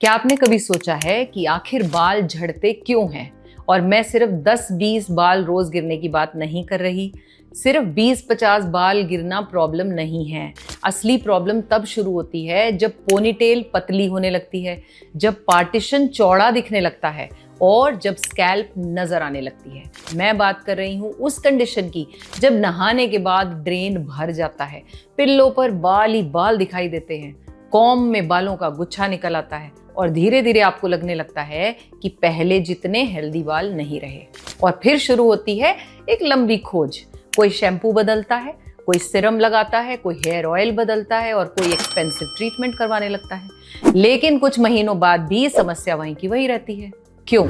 क्या आपने कभी सोचा है कि आखिर बाल झड़ते क्यों हैं? और मैं सिर्फ 10-20 बाल रोज गिरने की बात नहीं कर रही। सिर्फ 20-50 बाल गिरना प्रॉब्लम नहीं है। असली प्रॉब्लम तब शुरू होती है जब पोनीटेल पतली होने लगती है, जब पार्टीशन चौड़ा दिखने लगता है और जब स्कैल्प नजर आने लगती है। मैं बात कर रही हूँ उस कंडीशन की जब नहाने के बाद ड्रेन भर जाता है, पिल्लों पर बाल ही बाल दिखाई देते हैं, कॉम्ब में बालों का गुच्छा निकल आता है और धीरे धीरे आपको लगने लगता है कि पहले जितने हेल्दी बाल नहीं रहे। और फिर शुरू होती है एक लंबी खोज। कोई शैम्पू बदलता है, कोई सिरम लगाता है, कोई हेयर ऑयल बदलता है और कोई एक्सपेंसिव ट्रीटमेंट करवाने लगता है। लेकिन कुछ महीनों बाद भी समस्या वहीं की वहीं रहती है। क्यों?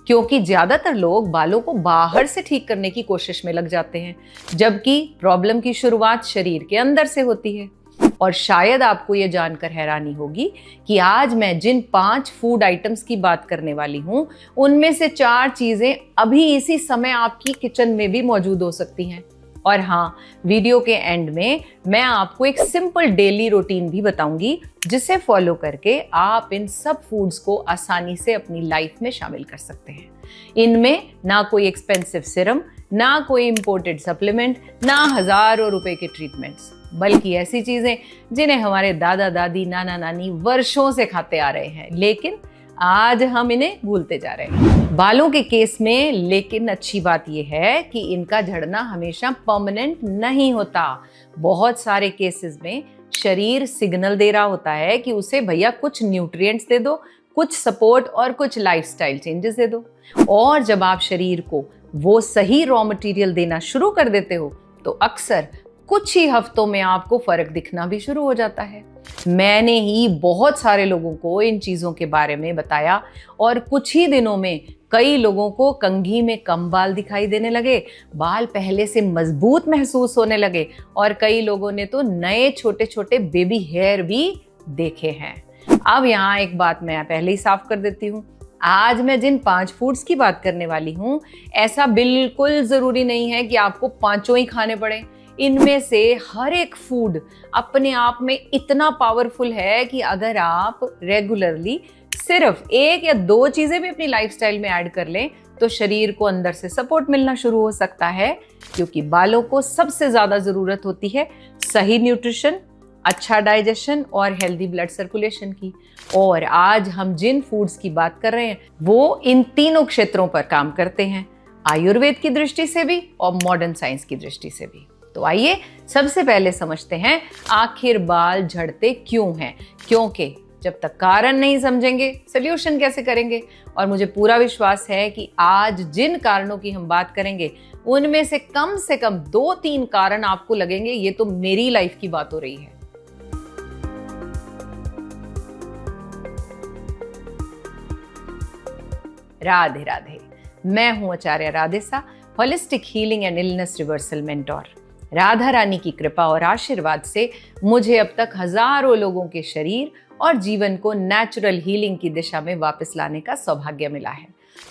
क्योंकि ज्यादातर लोग बालों को बाहर से ठीक करने की कोशिश में लग जाते हैं, जबकि प्रॉब्लम की शुरुआत शरीर के अंदर से होती है। और शायद आपको ये जानकर हैरानी होगी कि आज मैं जिन 5 फूड आइटम्स की बात करने वाली हूँ, उनमें से 4 चीजें अभी इसी समय आपकी किचन में भी मौजूद हो सकती हैं। और हाँ, वीडियो के एंड में मैं आपको एक सिंपल डेली रूटीन भी बताऊंगी, जिसे फॉलो करके आप इन सब फूड्स को आसानी से अपनी लाइफ में शामिल कर सकते हैं। इनमें ना कोई एक्सपेंसिव सिरम, ना कोई इंपोर्टेड सप्लीमेंट, ना हजारों रुपए के ट्रीटमेंट्स, बल्कि ऐसी चीजें जिन्हें हमारे दादा दादी, नाना नानी वर्षों से खाते आ रहे हैं, लेकिन आज हम इन्हें भूलते जा रहे हैं। बालों के केस में लेकिन अच्छी बात यह है कि इनका झड़ना हमेशा परमानेंट नहीं होता। बहुत सारे केसेस में शरीर सिग्नल दे रहा होता है कि उसे भैया कुछ न्यूट्रिएंट्स दे दो, कुछ सपोर्ट और कुछ लाइफस्टाइल चेंजेस दे दो। और जब आप शरीर को वो सही रॉ मटेरियल देना शुरू कर देते हो तो अक्सर कुछ ही हफ्तों में आपको फर्क दिखना भी शुरू हो जाता है। मैंने ही बहुत सारे लोगों को इन चीजों के बारे में बताया और कुछ ही दिनों में कई लोगों को कंघी में कम बाल दिखाई देने लगे, बाल पहले से मजबूत महसूस होने लगे और कई लोगों ने तो नए छोटे छोटे बेबी हेयर भी देखे हैं। अब यहाँ एक बात मैं पहले ही साफ कर देती हूँ। आज मैं जिन 5 फूड्स की बात करने वाली हूँ, ऐसा बिल्कुल जरूरी नहीं है कि आपको 5 ही खाने पड़े। इनमें से हर एक फूड अपने आप में इतना पावरफुल है कि अगर आप रेगुलरली सिर्फ 1 या 2 चीजें भी अपनी लाइफस्टाइल में ऐड कर लें तो शरीर को अंदर से सपोर्ट मिलना शुरू हो सकता है। क्योंकि बालों को सबसे ज्यादा जरूरत होती है सही न्यूट्रिशन, अच्छा डाइजेशन और हेल्दी ब्लड सर्कुलेशन की। और आज हम जिन फूड्स की बात कर रहे हैं वो इन तीनों क्षेत्रों पर काम करते हैं, आयुर्वेद की दृष्टि से भी और मॉडर्न साइंस की दृष्टि से भी। तो आइए सबसे पहले समझते हैं आखिर बाल झड़ते क्यों हैं। क्योंकि जब तक कारण नहीं समझेंगे सॉल्यूशन कैसे करेंगे। और मुझे पूरा विश्वास है कि आज जिन कारणों की हम बात करेंगे उनमें से कम 2-3 कारण आपको लगेंगे ये तो मेरी लाइफ की बात हो रही है। राधे राधे, मैं हूं Acharya Radhesa, holistic healing and illness reversal mentor. Radha Rani की कृपा और आशीर्वाद से मुझे अब तक हजारों लोगों के शरीर और जीवन को नेचुरल हीलिंग की दिशा में वापस लाने का सौभाग्य मिला है।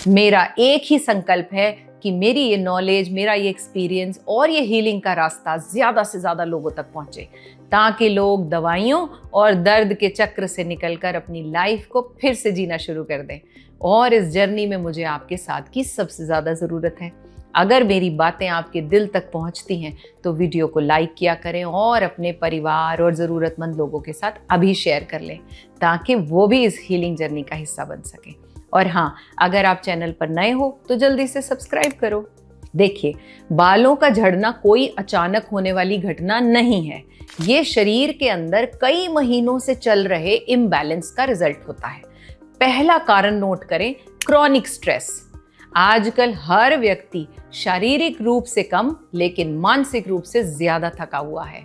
मेरा एक ही संकल्प है कि मेरी ये नॉलेज, मेरा ये एक्सपीरियंस और ये हीलिंग का रास्ता ज्यादा से ज्यादा लोगों तक पहुंचे, ताकि लोग दवाइयों और दर्द के चक्र से निकलकर अपनी लाइफ को फिर से जीना शुरू कर दें। और इस जर्नी में मुझे आपके साथ की सबसे ज्यादा जरूरत है। अगर मेरी बातें आपके दिल तक पहुंचती हैं तो वीडियो को लाइक किया करें और अपने परिवार और ज़रूरतमंद लोगों के साथ अभी शेयर कर लें, ताकि वो भी इस हीलिंग जर्नी का हिस्सा बन सकें। और हाँ, अगर आप चैनल पर नए हो तो जल्दी से सब्सक्राइब करो। देखिए, बालों का झड़ना कोई अचानक होने वाली घटना नहीं है। ये शरीर के अंदर कई महीनों से चल रहे इम्बैलेंस का रिजल्ट होता है। पहला कारण नोट करें, क्रॉनिक स्ट्रेस। आजकल हर व्यक्ति शारीरिक रूप से कम लेकिन मानसिक रूप से ज्यादा थका हुआ है।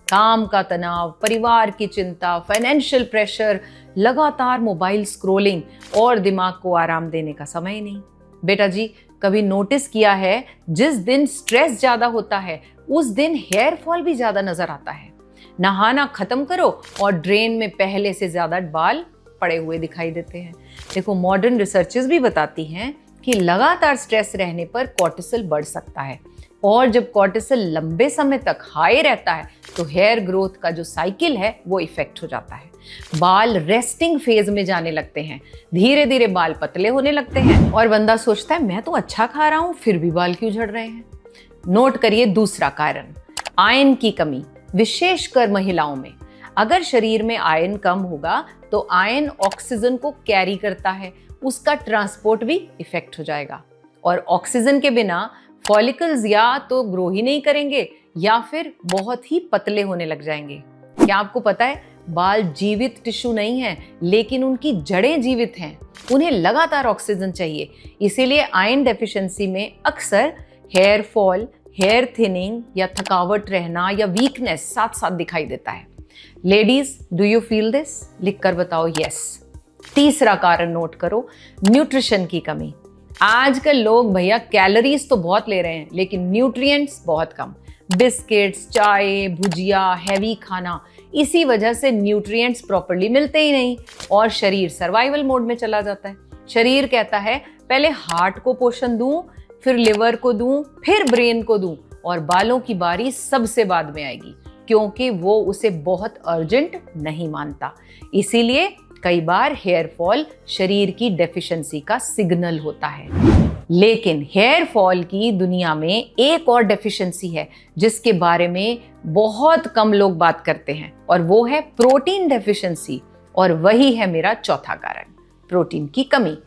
काम का तनाव, परिवार की चिंता, फाइनेंशियल प्रेशर, लगातार मोबाइल स्क्रोलिंग और दिमाग को आराम देने का समय नहीं। बेटा जी, कभी नोटिस किया है जिस दिन स्ट्रेस ज्यादा होता है उस दिन हेयर फॉल भी ज्यादा नजर आता है। नहाना खत्म करो और ड्रेन में पहले से ज्यादा बाल पड़े हुए दिखाई देते हैं। देखो, मॉडर्न रिसर्चेस भी बताती हैं कि लगातार स्ट्रेस रहने पर कॉर्टिसोल बढ़ सकता है और जब कॉर्टिसोल लंबे समय तक हाई रहता है तो हेयर ग्रोथ का जो साइकिल है वो इफेक्ट हो जाता है। बाल रेस्टिंग फेज में जाने लगते हैं, धीरे धीरे बाल पतले होने लगते हैं और बंदा सोचता है मैं तो अच्छा खा रहा हूं फिर भी बाल क्यों झड़ रहे हैं। नोट करिए दूसरा कारण, आयरन की कमी, विशेषकर महिलाओं में। अगर शरीर में आयरन कम होगा तो आयरन ऑक्सीजन को कैरी करता है, उसका ट्रांसपोर्ट भी इफेक्ट हो जाएगा और ऑक्सीजन के बिना फॉलिकल्स या तो ग्रो ही नहीं करेंगे या फिर बहुत ही पतले होने लग जाएंगे। क्या आपको पता है बाल जीवित टिश्यू नहीं है, लेकिन उनकी जड़ें जीवित हैं, उन्हें लगातार ऑक्सीजन चाहिए। इसीलिए आयरन डेफिशिएंसी में अक्सर हेयर फॉल, हेयर थिनिंग या थकावट रहना या वीकनेस साथ साथ दिखाई देता है। Ladies, do you feel this? लिख कर बताओ यस। तीसरा कारण नोट करो, न्यूट्रिशन की कमी। आजकल लोग भैया कैलोरीज तो बहुत ले रहे हैं लेकिन न्यूट्रिएंट्स बहुत कम। बिस्किट्स, चाय, भुजिया, हैवी खाना, इसी वजह से न्यूट्रिएंट्स प्रॉपर्ली मिलते ही नहीं और शरीर सर्वाइवल मोड में चला जाता है। शरीर कहता है पहले हार्ट को पोषण दूं, फिर लिवर को दूं, फिर ब्रेन को दूं और बालों की बारी सबसे बाद में आएगी, क्योंकि वो उसे बहुत अर्जेंट नहीं मानता। इसीलिए कई बार हेयर फॉल शरीर की डेफिशिएंसी का सिग्नल होता है। लेकिन हेयर फॉल की दुनिया में एक और डेफिशिएंसी है जिसके बारे में बहुत कम लोग बात करते हैं और वो है प्रोटीन डेफिशिएंसी, और वही है मेरा चौथा कारण, प्रोटीन की कमी।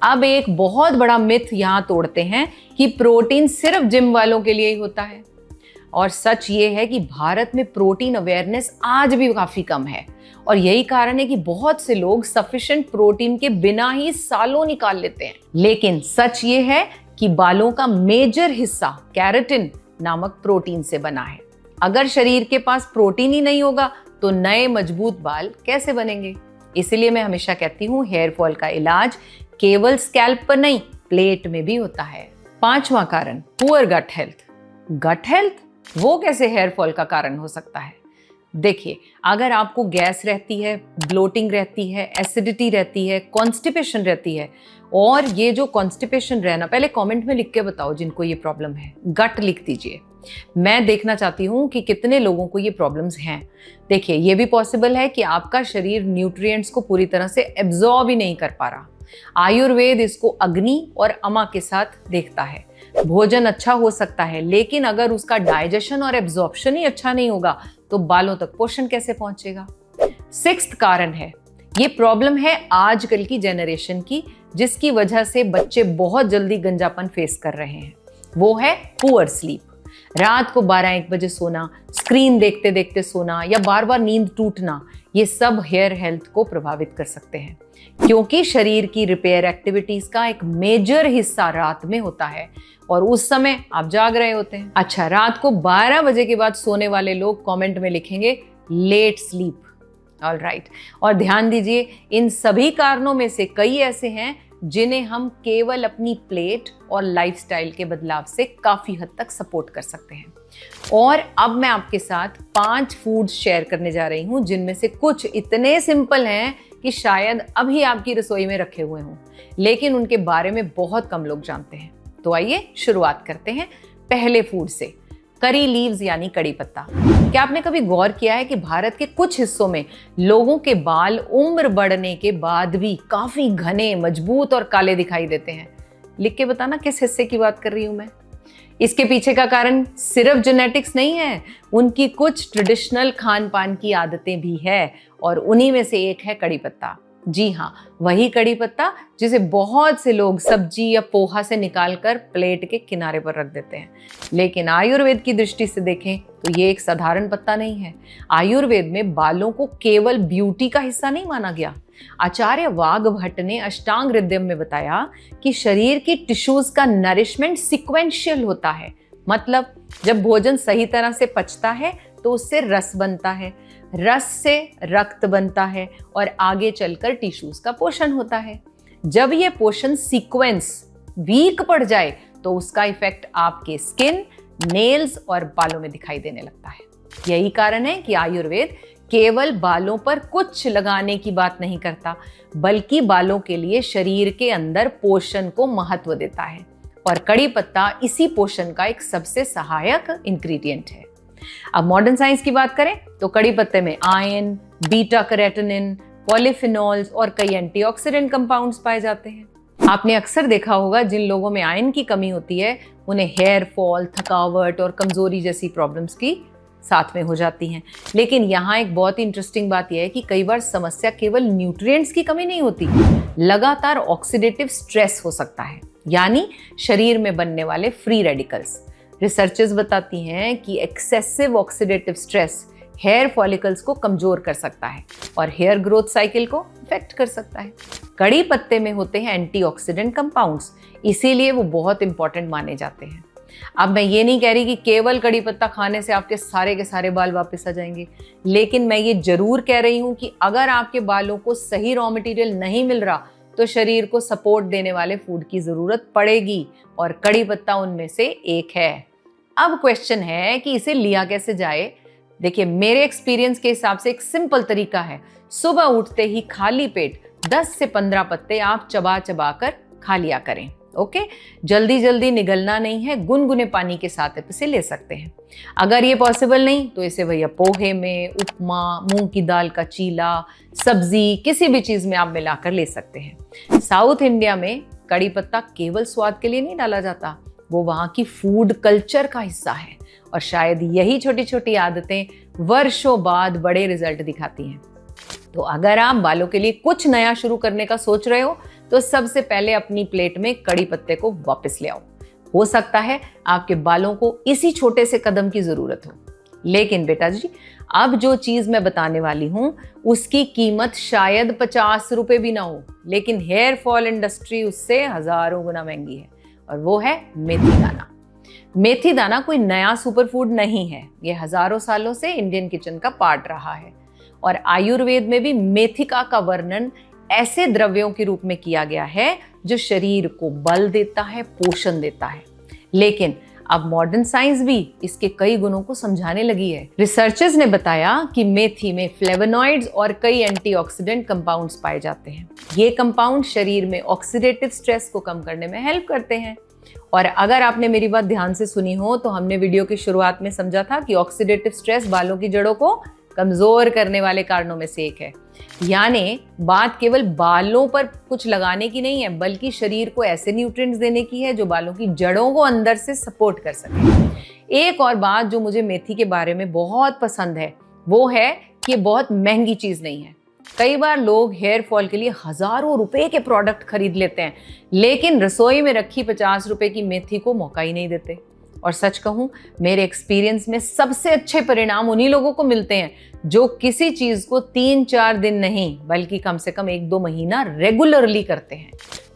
अब एक बहुत बड़ा मिथ यहां तोड़ते हैं कि प्रोटीन सिर्फ जिम वालों के लिए ही होता है, और सच ये है कि भारत में प्रोटीन अवेयरनेस आज भी काफी कम है और यही कारण है कि बहुत से लोग सफिशिएंट प्रोटीन के बिना ही सालों निकाल लेते हैं। लेकिन सच ये है कि बालों का मेजर हिस्सा केराटिन नामक प्रोटीन से बना है। अगर शरीर के पास प्रोटीन ही नहीं होगा तो नए मजबूत बाल कैसे बनेंगे? इसलिए मैं हमेशा कहती हूँ हेयर फॉल का इलाज केवल स्कैल्प पर नहीं, प्लेट में भी होता है। पांचवा कारण, poor gut health. Gut health वो कैसे हेयर फॉल का कारण हो सकता है? देखिए, अगर आपको गैस रहती है, ब्लोटिंग रहती है, एसिडिटी रहती है, कॉन्स्टिपेशन रहती है, और ये जो कॉन्स्टिपेशन रहना, पहले कमेंट में लिख के बताओ जिनको ये प्रॉब्लम है, गट लिख दीजिए। मैं देखना चाहती हूँ कि कितने लोगों को ये प्रॉब्लम्स हैं। देखिए, ये भी पॉसिबल है कि आपका शरीर न्यूट्रिएंट्स को पूरी तरह से एब्जॉर्ब ही नहीं कर पा रहा। आयुर्वेद इसको अग्नि और अमा के साथ देखता है। भोजन अच्छा हो सकता है, लेकिन अगर उसका डाइजेशन और एब्जॉर्प्शन ही अच्छा नहीं होगा तो बालों तक पोषण कैसे पहुंचेगा? सिक्स्थ कारण है, ये प्रॉब्लम है आजकल की जनरेशन की, जिसकी वजह से बच्चे बहुत जल्दी गंजापन फेस कर रहे हैं। वो है पुअर स्लीप। रात को 12-1 बजे सोना, स्क्रीन देखते देखते सोना या बार बार नींद टूटना, ये सब हेयर हेल्थ को प्रभावित कर सकते हैं, क्योंकि शरीर की रिपेयर एक्टिविटीज का एक मेजर हिस्सा रात में होता है और उस समय आप जाग रहे होते हैं। अच्छा, रात को 12 बजे के बाद सोने वाले लोग कमेंट में लिखेंगे लेट स्लीप। ऑल राइट, और ध्यान दीजिए, इन सभी कारणों में से कई ऐसे हैं जिन्हें हम केवल अपनी प्लेट और लाइफस्टाइल के बदलाव से काफी हद तक सपोर्ट कर सकते हैं। और अब मैं आपके साथ 5 फूड्स शेयर करने जा रही हूं, जिनमें से कुछ इतने सिंपल हैं कि शायद अभी आपकी रसोई में रखे हुए हों, लेकिन उनके बारे में बहुत कम लोग जानते हैं। तो आइए शुरुआत करते हैं पहले फूड से, करी लीव्स यानी कड़ी पत्ता। क्या आपने कभी गौर किया है कि भारत के कुछ हिस्सों में लोगों के बाल उम्र बढ़ने के बाद भी काफी घने, मजबूत और काले दिखाई देते हैं? लिख के बताना किस हिस्से की बात कर रही हूं मैं। इसके पीछे का कारण सिर्फ जेनेटिक्स नहीं है, उनकी कुछ ट्रेडिशनल खान पान की आदतें भी है, और उन्हीं में से एक है कड़ी पत्ता। जी हाँ, वही कड़ी पत्ता जिसे बहुत से लोग सब्जी या पोहा से निकालकर प्लेट के किनारे पर रख देते हैं। लेकिन आयुर्वेद की दृष्टि से देखें तो ये एक साधारण पत्ता नहीं है। आयुर्वेद में बालों को केवल ब्यूटी का हिस्सा नहीं माना गया। आचार्य वाघभट्ट ने अष्टांग हृदय में बताया कि शरीर की टिश्यूज का नरिशमेंट सिक्वेंशियल होता है। मतलब जब भोजन सही तरह से पचता है तो उससे रस बनता है, रस से रक्त बनता है और आगे चलकर टिश्यूज का पोषण होता है। जब ये पोषण सीक्वेंस वीक पड़ जाए तो उसका इफेक्ट आपके स्किन, नेल्स और बालों में दिखाई देने लगता है। यही कारण है कि आयुर्वेद केवल बालों पर कुछ लगाने की बात नहीं करता, बल्कि बालों के लिए शरीर के अंदर पोषण को महत्व देता है, और कड़ी पत्ता इसी पोषण का एक सबसे सहायक इंग्रेडिएंट है। अब मॉडर्न साइंस की बात करें तो कड़ी पत्ते में आयरन, बीटा कैरोटीन, पॉलीफिनॉल्स और कई एंटीऑक्सीडेंट कंपाउंड्स पाए जाते हैं। आपने अक्सर देखा होगा जिन लोगों में आयरन की कमी होती है उन्हें हेयर फॉल, थकावट और कमजोरी जैसी प्रॉब्लम्स की साथ में हो जाती हैं। लेकिन यहाँ एक बहुत ही इंटरेस्टिंग बात यह है कि कई बार समस्या केवल न्यूट्रिएंट्स की कमी नहीं होती, लगातार ऑक्सीडेटिव स्ट्रेस हो सकता है, यानी शरीर में बनने वाले फ्री रेडिकल्स। रिसर्चेस बताती हैं कि excessive oxidative stress hair follicles को कमजोर कर सकता है और हेयर ग्रोथ साइकिल को इफेक्ट कर सकता है। कड़ी पत्ते में होते हैं एंटीऑक्सीडेंट कंपाउंड्स, इसीलिए वो बहुत इंपॉर्टेंट माने जाते हैं। अब मैं ये नहीं कह रही कि केवल कड़ी पत्ता खाने से आपके सारे के सारे बाल वापस आ जाएंगे, लेकिन मैं ये जरूर कह रही हूँ कि अगर आपके बालों को सही रॉ मटेरियल नहीं मिल रहा तो शरीर को सपोर्ट देने वाले फूड की जरूरत पड़ेगी और कड़ी पत्ता उनमें से एक है। अब क्वेश्चन है कि इसे लिया कैसे जाए। देखिए, मेरे एक्सपीरियंस के हिसाब से एक सिंपल तरीका है, सुबह उठते ही खाली पेट 10 से 15 पत्ते आप चबा चबा कर खा लिया करें। ओके, जल्दी जल्दी निगलना नहीं है, गुनगुने पानी के साथ आप इसे ले सकते हैं। अगर ये पॉसिबल नहीं तो इसे भैया पोहे में, उपमा, मूंग की दाल का चीला, सब्जी, किसी भी चीज में आप मिलाकर ले सकते हैं। साउथ इंडिया में कड़ी पत्ता केवल स्वाद के लिए नहीं डाला जाता, वो वहाँ की फूड कल्चर का हिस्सा है और शायद यही छोटी छोटी आदतें वर्षों बाद बड़े रिजल्ट दिखाती हैं। तो अगर आप बालों के लिए कुछ नया शुरू करने का सोच रहे हो तो सबसे पहले अपनी प्लेट में कड़ी पत्ते को वापस ले आओ। हो सकता है आपके बालों को इसी छोटे से कदम की जरूरत हो। लेकिन बेटा जी, अब जो चीज मैं बताने वाली हूं उसकी कीमत शायद 50 रुपए भी ना हो, लेकिन हेयर फॉल इंडस्ट्री उससे हजारों गुना महंगी है, और वो है मेथी दाना। मेथी दाना कोई नया सुपरफूड नहीं है, ये हजारों सालों से इंडियन किचन का पार्ट रहा है और आयुर्वेद में भी मेथिका का वर्णन ऐसे द्रव्यों के रूप में किया गया है जो शरीर को बल देता है, पोषण देता है। लेकिन अब मॉडर्न साइंस भी इसके कई गुणों को समझाने लगी है। रिसर्चर्स ने बताया कि मेथी में फ्लेवोनॉइड्स और कई एंटीऑक्सीडेंट कंपाउंड्स पाए जाते हैं। ये कंपाउंड शरीर में ऑक्सीडेटिव स्ट्रेस को कम करने में हेल्प करते हैं। और अगर आपने मेरी बात ध्यान से सुनी हो तो हमने वीडियो की शुरुआत में समझा था कि ऑक्सीडेटिव स्ट्रेस बालों की जड़ों को कमजोर करने वाले कारणों में से एक है। यानी बात केवल बालों पर कुछ लगाने की नहीं है, बल्कि शरीर को ऐसे न्यूट्रिएंट्स देने की है जो बालों की जड़ों को अंदर से सपोर्ट कर सके। एक और बात जो मुझे मेथी के बारे में बहुत पसंद है वो है कि ये बहुत महंगी चीज नहीं है। कई बार लोग हेयर फॉल के लिए हजारों रुपए के प्रोडक्ट खरीद लेते हैं, लेकिन रसोई में रखी 50 रुपए की मेथी को मौका ही नहीं देते। और सच कहूं, मेरे एक्सपीरियंस में सबसे अच्छे परिणाम उन्हीं लोगों को मिलते हैं जो किसी चीज को 3-4 दिन नहीं बल्कि कम से कम 1-2 महीना रेगुलरली करते हैं,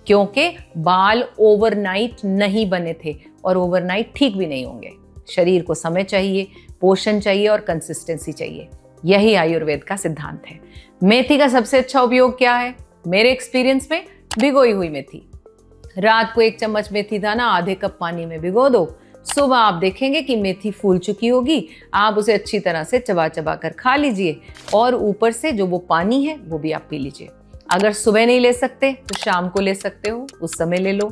क्योंकि बाल ओवरनाइट नहीं बने थे और ओवरनाइट ठीक भी नहीं होंगे। शरीर को समय चाहिए, पोषण चाहिए और कंसिस्टेंसी चाहिए। यही आयुर्वेद का सिद्धांत है। मेथी का सबसे अच्छा उपयोग क्या है? मेरे एक्सपीरियंस में भिगोई हुई मेथी। रात को 1 चम्मच मेथी दाना आधे कप पानी में भिगो दो। सुबह आप देखेंगे कि मेथी फूल चुकी होगी। आप उसे अच्छी तरह से चबा चबा कर खा लीजिए और ऊपर से जो वो पानी है वो भी आप पी लीजिए। अगर सुबह नहीं ले सकते तो शाम को ले सकते हो, उस समय ले लो।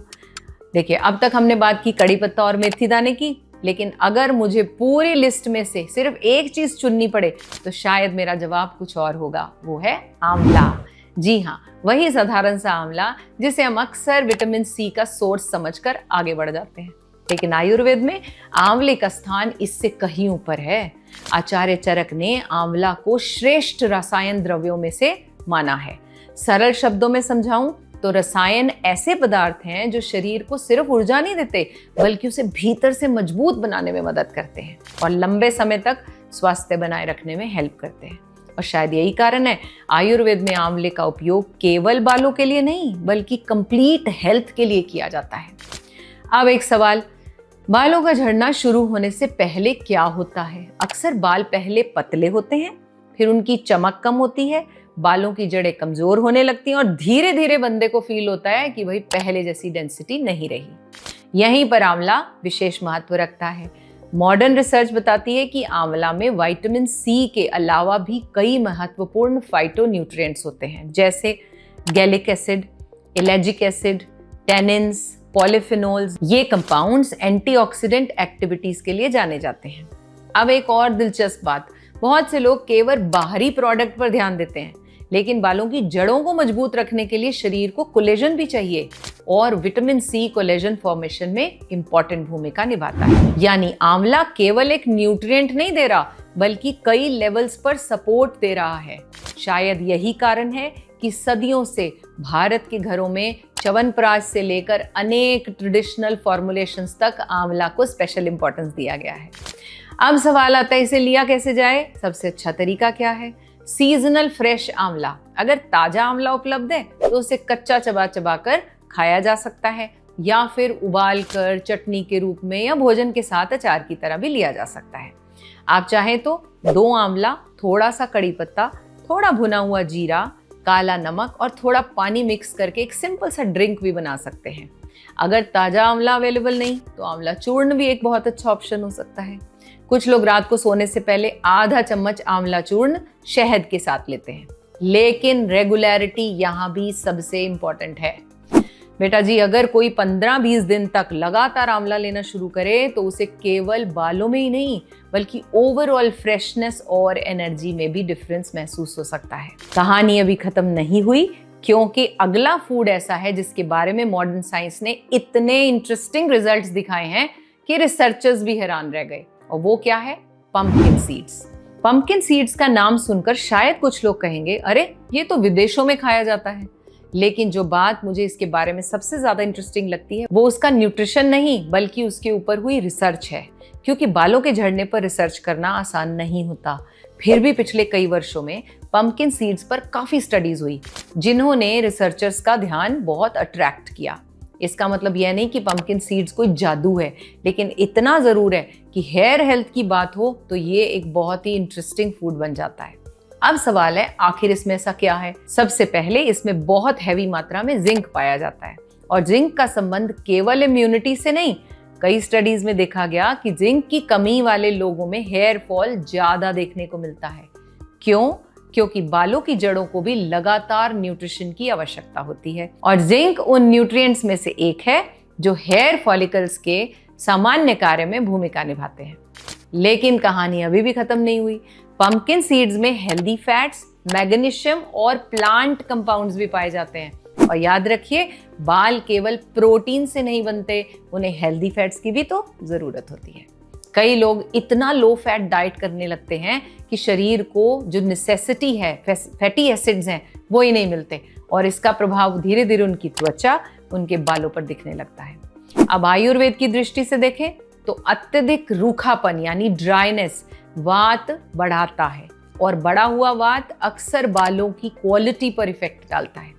देखिए, अब तक हमने बात की कड़ी पत्ता और मेथी दाने की, लेकिन अगर मुझे पूरी लिस्ट में से सिर्फ एक चीज चुननी पड़े तो शायद मेरा जवाब कुछ और होगा, वो है आंवला। जी हाँ, वही साधारण सा आंवला जिसे हम अक्सर विटामिन सी का सोर्स समझकर आगे बढ़ जाते हैं। लेकिन आयुर्वेद में आंवले का स्थान इससे कहीं ऊपर है। आचार्य चरक ने आंवला को श्रेष्ठ रसायन द्रव्यों में से माना है। सरल शब्दों में समझाऊं तो रसायन ऐसे पदार्थ हैं जो शरीर को सिर्फ ऊर्जा नहीं देते बल्कि उसे भीतर से मजबूत बनाने में मदद करते हैं और लंबे समय तक स्वास्थ्य बनाए रखने में हेल्प करते हैं। और शायद यही कारण है आयुर्वेद में आंवले का उपयोग केवल बालों के लिए नहीं बल्कि कंप्लीट हेल्थ के लिए किया जाता है। अब एक सवाल, बालों का झड़ना शुरू होने से पहले क्या होता है? अक्सर बाल पहले पतले होते हैं, फिर उनकी चमक कम होती है, बालों की जड़ें कमजोर होने लगती हैं और धीरे धीरे बंदे को फील होता है कि भाई पहले जैसी डेंसिटी नहीं रही। यहीं पर आंवला विशेष महत्व रखता है। मॉडर्न रिसर्च बताती है कि आंवला में विटामिन सी के अलावा भी कई महत्वपूर्ण फाइटोन्यूट्रिएंट्स होते हैं, जैसे gallic acid, ellagic acid, tannins, polyphenols. ये कंपाउंड्स एंटीऑक्सीडेंट एक्टिविटीज के लिए जाने जाते हैं। अब एक और दिलचस्प बात, बहुत से लोग केवल बाहरी प्रोडक्ट पर ध्यान देते हैं, लेकिन बालों की जड़ों को मजबूत रखने के लिए शरीर को कोलेजन भी चाहिए, और विटामिन सी कोलेजन फॉर्मेशन में इंपॉर्टेंट भूमिका निभाता है। यानी आंवला केवल एक न्यूट्रिएंट नहीं दे रहा, बल्कि कई लेवल्स पर सपोर्ट दे रहा है। शायद यही कारण है कि सदियों से भारत के घरों में च्यवनप्राश से लेकर अनेक ट्रेडिशनल फॉर्मुलेशंस तक आंवला को स्पेशल इंपॉर्टेंस दिया गया है। अब सवाल आता है, इसे लिया कैसे जाए? सबसे अच्छा तरीका क्या है? सीजनल फ्रेश आंवला। अगर ताजा आंवला उपलब्ध है तो उसे कच्चा चबा चबा कर खाया जा सकता है, या फिर उबाल कर चटनी के रूप में या भोजन के साथ अचार की तरह भी लिया जा सकता है। आप चाहें तो 2 आंवला, थोड़ा सा कड़ी पत्ता, थोड़ा भुना हुआ जीरा, काला नमक और थोड़ा पानी मिक्स करके एक सिंपल सा ड्रिंक भी बना सकते हैं। अगर ताजा आंवला अवेलेबल नहीं तो आंवला चूर्ण भी एक बहुत अच्छा ऑप्शन हो सकता है। कुछ लोग रात को सोने से पहले आधा चम्मच आंवला चूर्ण शहद के साथ लेते हैं, लेकिन रेगुलरिटी यहाँ भी सबसे इंपॉर्टेंट है। बेटा जी, अगर कोई 15-20 दिन तक लगातार आंवला लेना शुरू करे तो उसे केवल बालों में ही नहीं, बल्कि ओवरऑल फ्रेशनेस और एनर्जी में भी डिफरेंस महसूस हो सकता है। कहानी अभी खत्म नहीं हुई, क्योंकि अगला फूड ऐसा है जिसके बारे में मॉडर्न साइंस ने इतने इंटरेस्टिंग रिजल्ट्स दिखाए हैं कि रिसर्चर्स भी हैरान रह गए। और वो क्या है? Pumpkin seeds. पंपकिन सीड्स का नाम सुनकर शायद कुछ लोग कहेंगे, अरे ये तो विदेशों में खाया जाता है। लेकिन जो बात मुझे इसके बारे में सबसे ज्यादा इंटरेस्टिंग लगती है वो उसका न्यूट्रिशन नहीं, बल्कि उसके ऊपर हुई रिसर्च है। क्योंकि बालों के झड़ने पर रिसर्च करना आसान नहीं होता, फिर भी पिछले कई वर्षों में पंपकिन सीड्स पर काफी स्टडीज हुई, जिन्होंने रिसर्चर्स का ध्यान बहुत अट्रैक्ट किया। इसका मतलब यह नहीं कि पंपकिन सीड्स कोई जादू है, लेकिन इतना जरूर है कि हेयर हेल्थ की बात हो तो ये एक बहुत ही इंटरेस्टिंग फूड बन जाता है। अब सवाल है, आखिर इसमें ऐसा क्या है? सबसे पहले इसमें बहुत हैवी मात्रा में जिंक पाया जाता है, और जिंक का संबंध केवल इम्यूनिटी से नहीं, कई स्टडीज में देखा गया कि जिंक की कमी वाले लोगों में हेयर फॉल ज्यादा देखने को मिलता है। क्यों? क्योंकि बालों की जड़ों को भी लगातार न्यूट्रिशन की आवश्यकता होती है, और जिंक उन न्यूट्रिएंट्स में से एक है जो हेयर फॉलिकल्स के सामान्य कार्य में भूमिका निभाते हैं। लेकिन कहानी अभी भी खत्म नहीं हुई। पंपकिन सीड्स में हेल्दी फैट्स, मैग्नीशियम और प्लांट कंपाउंड्स भी पाए जाते हैं। और याद रखिए, बाल केवल प्रोटीन से नहीं बनते, उन्हें हेल्दी फैट्स की भी तो जरूरत होती है। कई लोग इतना लो फैट डाइट करने लगते हैं कि शरीर को जो नेसेसिटी है, फैटी एसिड्स हैं, वो ही नहीं मिलते, और इसका प्रभाव धीरे धीरे उनकी त्वचा, उनके बालों पर दिखने लगता है। अब आयुर्वेद की दृष्टि से देखें तो अत्यधिक रूखापन यानी ड्राइनेस वात बढ़ाता है, और बढ़ा हुआ वात अक्सर बालों की क्वालिटी पर इफेक्ट डालता है।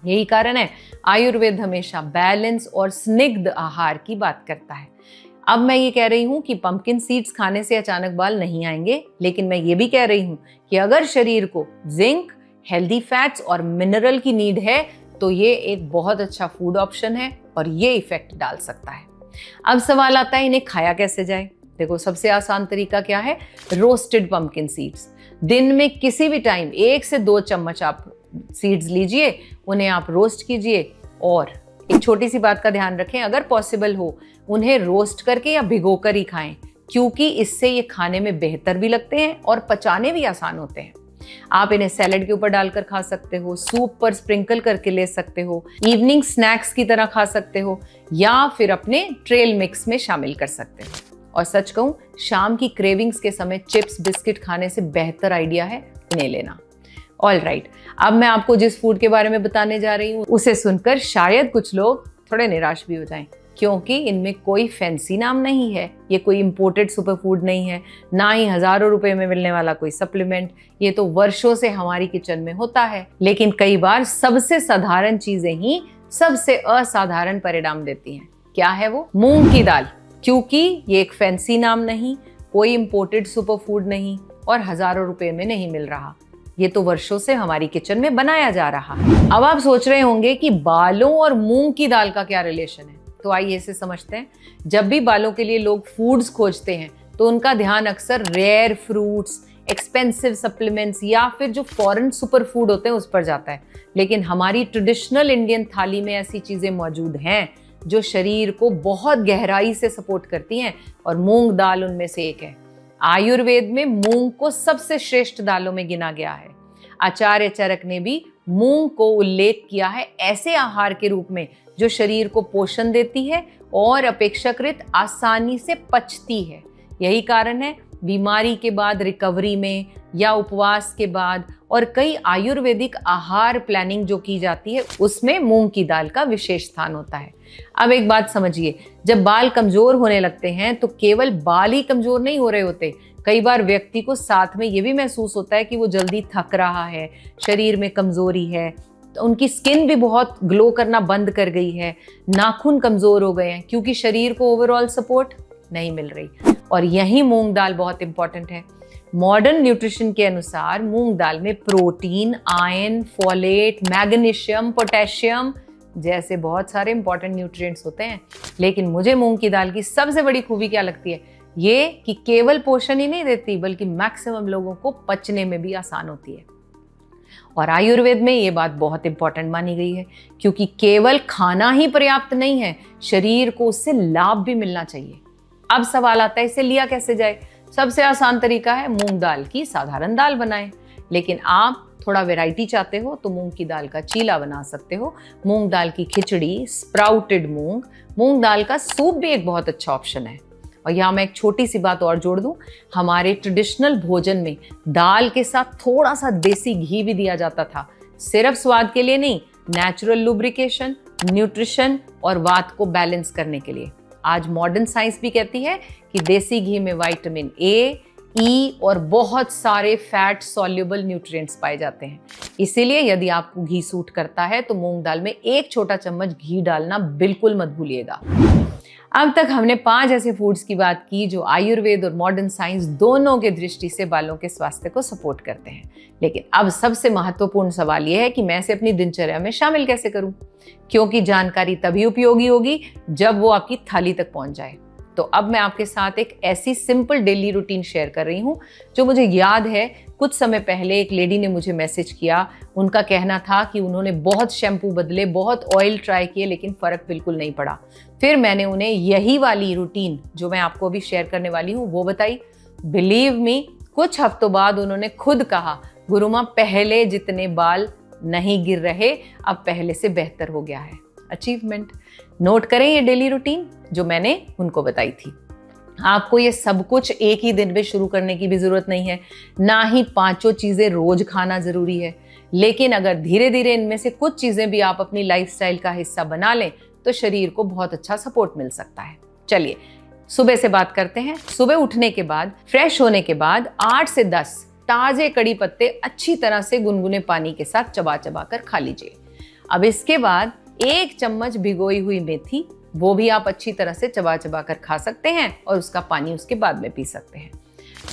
यही कारण है आयुर्वेद हमेशा बैलेंस और स्निग्ध आहार की बात करता है। अब मैं ये कह रही हूँ कि पंपकिन सीड्स खाने से अचानक बाल नहीं आएंगे, लेकिन मैं ये भी कह रही हूँ कि अगर शरीर को जिंक, हेल्दी फैट्स और मिनरल की नीड है तो ये एक बहुत अच्छा फूड ऑप्शन है, और ये इफेक्ट डाल सकता है। अब सवाल आता है, इन्हें खाया कैसे जाए? देखो, सबसे आसान तरीका क्या है? Roasted pumpkin seeds. दिन में किसी भी टाइम 1 से 2 चम्मच आप सीड्स लीजिए, उन्हें आप रोस्ट कीजिए, और एक छोटी सी बात का ध्यान रखें, अगर पॉसिबल हो उन्हें रोस्ट करके या भिगोकर ही खाएं, क्योंकि इससे ये खाने में बेहतर भी लगते हैं और पचाने भी आसान होते हैं। आप इन्हें सैलेड के ऊपर डालकर खा सकते हो, सूप पर स्प्रिंकल करके ले सकते हो, इवनिंग स्नैक्स की तरह खा सकते हो, या फिर अपने ट्रेल मिक्स में शामिल कर सकते हो। और सच कहूं, शाम की क्रेविंग्स के समय चिप्स बिस्किट खाने से बेहतर आइडिया है इन्हें लेना। ऑल राइट, अब मैं आपको जिस फूड के बारे में बताने जा रही हूँ उसे सुनकर शायद कुछ लोग थोड़े निराश भी हो जाएं, क्योंकि इनमें कोई फैंसी नाम नहीं है, ये कोई इंपोर्टेड सुपर फूड नहीं है, ना ही हजारों रुपए में मिलने वाला कोई सप्लीमेंट। ये तो वर्षों से हमारी किचन में होता है, लेकिन कई बार सबसे साधारण चीजें ही सबसे असाधारण परिणाम देती हैं। क्या है वो? मूंग की दाल। क्योंकि ये एक फैंसी नाम नहीं, कोई इंपोर्टेड सुपर फूड नहीं, और हजारों रुपए में नहीं मिल रहा, ये तो वर्षों से हमारी किचन में बनाया जा रहा है। अब आप सोच रहे होंगे कि बालों और मूंग की दाल का क्या रिलेशन है, तो आइए इसे समझते हैं। जब भी बालों के लिए लोग फूड्स खोजते हैं तो उनका ध्यान अक्सर रेयर फ्रूट्स, एक्सपेंसिव सप्लीमेंट्स या फिर जो फॉरेन सुपर फूड होते हैं उस पर जाता है। लेकिन हमारी ट्रेडिशनल इंडियन थाली में ऐसी चीजें मौजूद हैं जो शरीर को बहुत गहराई से सपोर्ट करती हैं, और मूंग दाल उनमें से एक है। आयुर्वेद में मूंग को सबसे श्रेष्ठ दालों में गिना गया है। आचार्य चरक ने भी मूंग को उल्लेख किया है ऐसे आहार के रूप में जो शरीर को पोषण देती है और अपेक्षाकृत आसानी से पचती है। यही कारण है बीमारी के बाद रिकवरी में या उपवास के बाद और कई आयुर्वेदिक आहार प्लानिंग जो की जाती है उसमें मूंग की दाल का विशेष स्थान होता है। अब एक बात समझिए, जब बाल कमजोर होने लगते हैं तो केवल बाल ही कमजोर नहीं हो रहे होते, कई बार व्यक्ति को साथ में ये भी महसूस होता है कि वो जल्दी थक रहा है, शरीर में कमजोरी है, तो उनकी स्किन भी बहुत ग्लो करना बंद कर गई है, नाखून कमजोर हो गए हैं क्योंकि शरीर को ओवरऑल सपोर्ट नहीं मिल रही। और यही मूंग दाल बहुत इंपॉर्टेंट है। मॉडर्न न्यूट्रिशन के अनुसार मूंग दाल में protein, iron, folate, magnesium, potassium जैसे बहुत सारे इंपॉर्टेंट न्यूट्रिएंट्स होते हैं। लेकिन मुझे मूंग की दाल की सबसे बड़ी खूबी क्या लगती है, ये कि केवल पोषण ही नहीं देती बल्कि मैक्सिमम लोगों को पचने में भी आसान होती है। और आयुर्वेद में ये बात बहुत इंपॉर्टेंट मानी गई है क्योंकि केवल खाना ही पर्याप्त नहीं है, शरीर को उससे लाभ भी मिलना चाहिए। अब सवाल आता है इसे लिया कैसे जाए। सबसे आसान तरीका है मूंग दाल की साधारण दाल बनाएं, लेकिन आप थोड़ा वैरायटी चाहते हो तो मूंग की दाल का चीला बना सकते हो, मूंग दाल की खिचड़ी, स्प्राउटेड मूंग, मूंग दाल का सूप भी एक बहुत अच्छा ऑप्शन है। और यहाँ मैं एक छोटी सी बात और जोड़ दूं, हमारे ट्रेडिशनल भोजन में दाल के साथ थोड़ा सा देसी घी भी दिया जाता था, सिर्फ स्वाद के लिए नहीं, नेचुरल लुब्रिकेशन, न्यूट्रिशन और वात को बैलेंस करने के लिए। आज मॉडर्न साइंस भी कहती है कि देसी घी में विटामिन ए, ई और बहुत सारे फैट सॉल्युबल न्यूट्रिएंट्स पाए जाते हैं। इसीलिए यदि आपको घी सूट करता है तो मूंग दाल में एक छोटा चम्मच घी डालना बिल्कुल मत भूलिएगा। अब तक हमने 5 ऐसे फूड्स की बात की जो आयुर्वेद और मॉडर्न साइंस दोनों के दृष्टि से बालों के स्वास्थ्य को सपोर्ट करते हैं। लेकिन अब सबसे महत्वपूर्ण सवाल यह है कि मैं इसे अपनी दिनचर्या में शामिल कैसे करूं, क्योंकि जानकारी तभी उपयोगी होगी जब वो आपकी थाली तक पहुंच जाए। तो अब मैं आपके साथ एक ऐसी सिंपल डेली रूटीन शेयर कर रही हूँ जो मुझे याद है कुछ समय पहले एक लेडी ने मुझे मैसेज किया। उनका कहना था कि उन्होंने बहुत शैम्पू बदले, बहुत ऑयल ट्राई किए लेकिन फ़र्क बिल्कुल नहीं पड़ा। फिर मैंने उन्हें यही वाली रूटीन जो मैं आपको अभी शेयर करने वाली हूँ वो बताई। बिलीव मी, कुछ हफ्तों बाद उन्होंने खुद कहा, गुरुमा पहले जितने बाल नहीं गिर रहे, अब पहले से बेहतर हो गया है। अचीवमेंट। नोट करें ये डेली रूटीन जो मैंने उनको बताई थी। आपको ये सब कुछ एक ही दिन में शुरू करने की भी जरूरत नहीं है, ना ही 5 चीजें रोज खाना जरूरी है। लेकिन अगर धीरे धीरे इनमें से कुछ चीजें भी आप अपनी लाइफस्टाइल का हिस्सा बना लें तो शरीर को बहुत अच्छा सपोर्ट मिल सकता है। चलिए सुबह से बात करते हैं। सुबह उठने के बाद, फ्रेश होने के बाद 8 से 10 ताजे कड़ी पत्ते अच्छी तरह से गुनगुने पानी के साथ चबा चबा कर खा लीजिए। अब इसके बाद 1 चम्मच भिगोई हुई मेथी, वो भी आप अच्छी तरह से चबा चबा कर खा सकते हैं और उसका पानी उसके बाद में पी सकते हैं।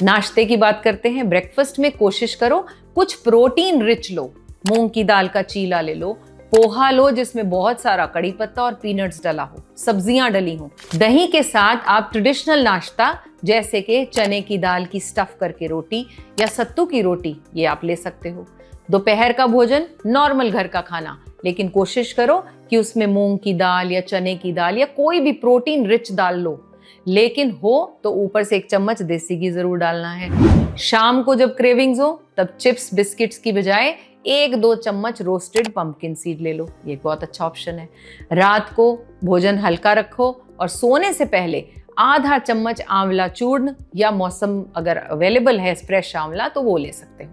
नाश्ते की बात करते हैं। ब्रेकफास्ट में कोशिश करो कुछ प्रोटीन रिच लो। मूंग की दाल का चीला ले लो, पोहा लो जिसमें बहुत सारा कड़ी पत्ता और पीनट्स डला हो, सब्जियां डली हो। दही के साथ आप ट्रेडिशनल नाश्ता जैसे कि चने की दाल की स्टफ करके रोटी या सत्तू की रोटी, ये आप ले सकते हो। दोपहर का भोजन नॉर्मल घर का खाना, लेकिन कोशिश करो कि उसमें मूंग की दाल या चने की दाल या कोई भी प्रोटीन रिच दाल लो, लेकिन हो तो ऊपर से 1 चम्मच देसी घी जरूर डालना है। शाम को जब क्रेविंग्स हो तब चिप्स बिस्किट्स की बजाय 1-2 चम्मच रोस्टेड पंपकिन सीड ले लो, ये बहुत अच्छा ऑप्शन है। रात को भोजन हल्का रखो और सोने से पहले आधा चम्मच आंवला चूर्ण या मौसम अगर अवेलेबल है फ्रेश आंवला तो वो ले सकते हो।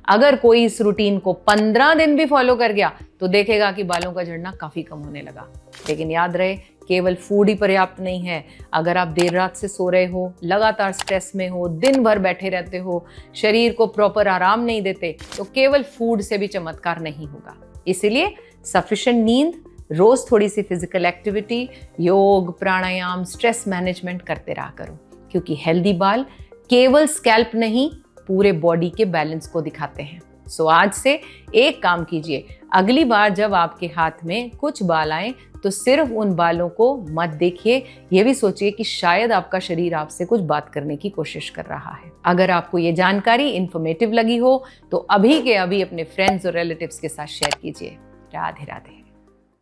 अगर कोई इस रूटीन को 15 दिन भी फॉलो कर गया तो देखेगा कि बालों का झड़ना काफी कम होने लगा। लेकिन याद रहे, केवल फूड ही पर्याप्त नहीं है। अगर आप देर रात से सो रहे हो, लगातार स्ट्रेस में हो, दिन भर बैठे रहते हो, शरीर को प्रॉपर आराम नहीं देते, तो केवल फूड से भी चमत्कार नहीं होगा। इसलिए सफिशिएंट नींद, रोज थोड़ी सी फिजिकल एक्टिविटी, योग, प्राणायाम, स्ट्रेस मैनेजमेंट करते रहा करो, क्योंकि हेल्दी बाल केवल स्कैल्प नहीं पूरे बॉडी के बैलेंस को दिखाते हैं। सो आज से एक काम कीजिए, अगली बार जब आपके हाथ में कुछ बाल आए तो सिर्फ उन बालों को मत देखिए, ये भी सोचिए कि शायद आपका शरीर आपसे कुछ बात करने की कोशिश कर रहा है। अगर आपको ये जानकारी इंफॉर्मेटिव लगी हो तो अभी के अभी अपने फ्रेंड्स और रिलेटिव्स के साथ शेयर कीजिए। राधे राधे।